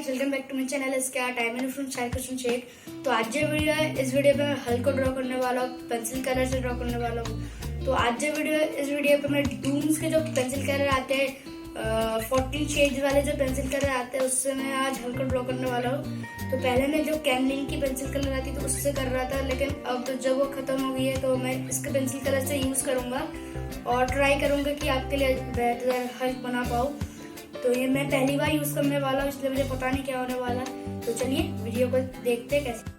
Guys, welcome back to my channel. इसके time है from Sheikh. तो आज जो वीडियो है, इस वीडियो पे मैं हल को ड्रॉ करने वाला हूँ, पेंसिल कलर से ड्रॉ करने वाला हूँ। तो आज जो वीडियो है, इस वीडियो पे मैं डूम्स के जो पेंसिल कलर आते हैं, 14 शेड्स वाले जो पेंसिल कलर आते हैं, उससे मैं आज हल को ड्रॉ करने वाला हूँ। तो पहले मैं जो कैमलिन की पेंसिल कलर आती तो उससे कर रहा था, लेकिन अब तो जब वो खत्म हो गई है तो मैं इसके पेंसिल कलर से यूज करूंगा और ट्राई करूंगा कि आपके लिए बेहतर हल बना पाऊँ। तो ये मैं पहली बार यूज करने वाला हूँ, इसलिए मुझे पता नहीं क्या होने वाला। तो चलिए वीडियो को देखते हैं कैसे।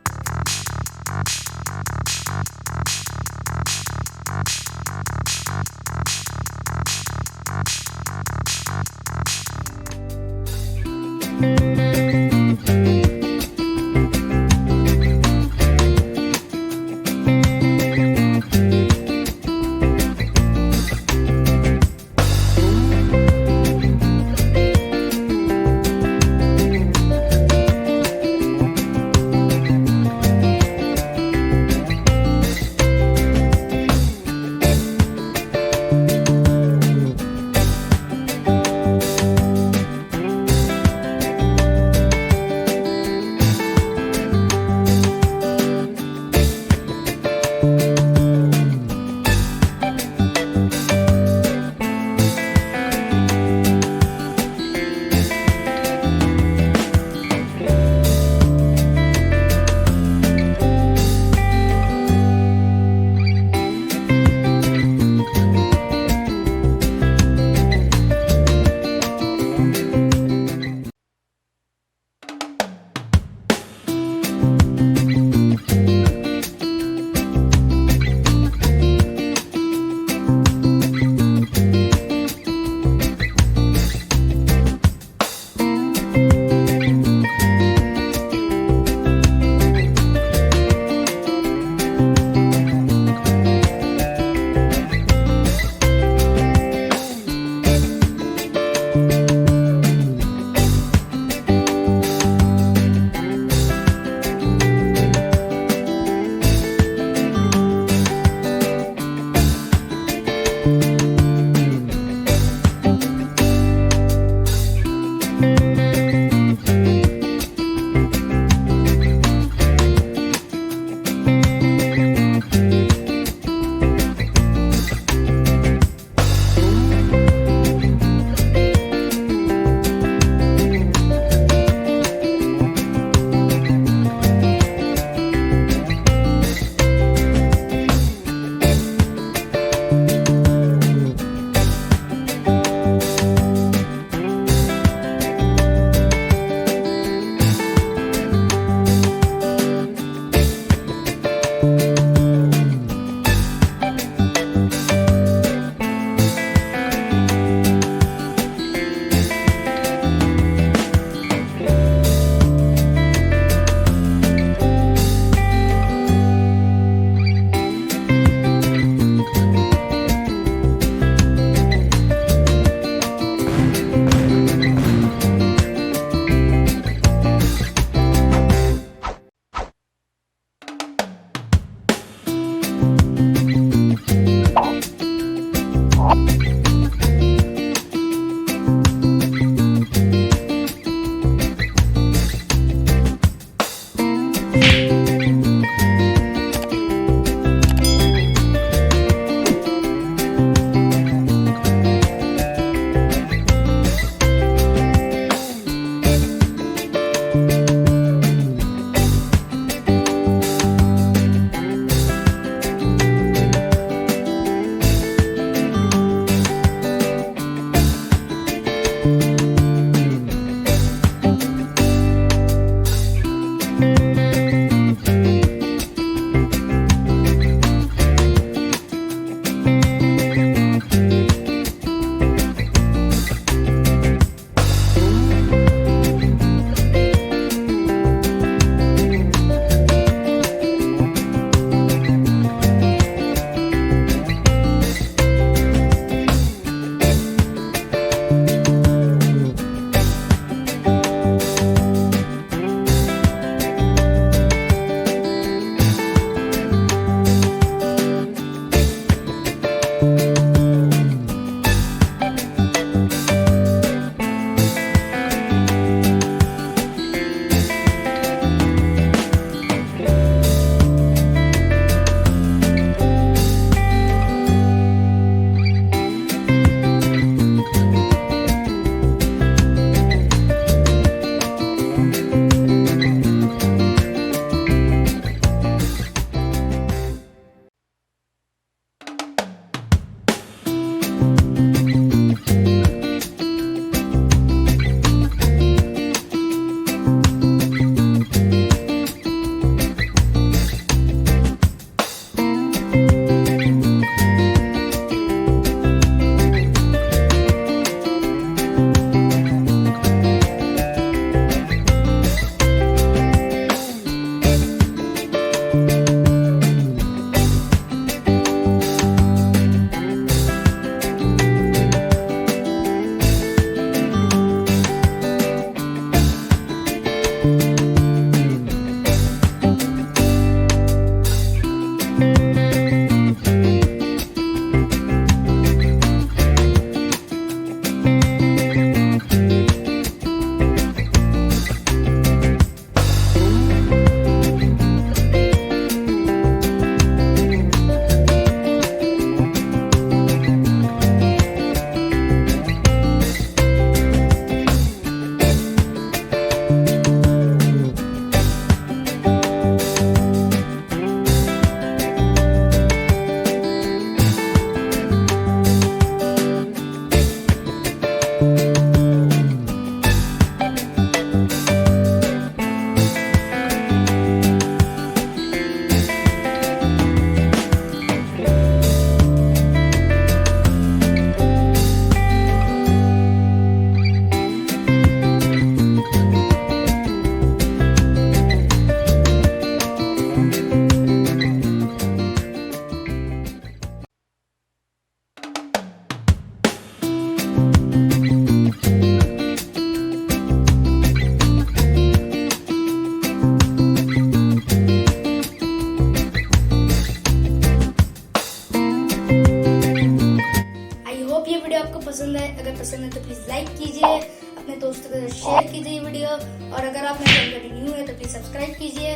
और अगर आप मेरे चैनल पर न्यू है तो प्लीज सब्सक्राइब कीजिए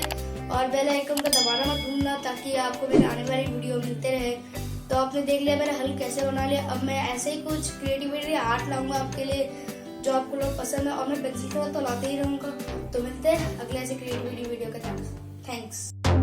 और बेल आइकन को दबाना मत भूलना, ताकि आपको मेरे आने वाली वीडियो मिलते रहे। तो आपने देख लिया मेरा हल कैसे बना लिया। अब मैं ऐसे ही कुछ क्रिएटिविटी आर्ट लाऊंगा आपके लिए जो आपको लोग पसंद है, और मैं पेंसिल कलर तो लाते ही रहूंगा। तो मिलते हैं अगले ऐसे क्रिएटिविटी वीडियो के साथ। थैंक्स।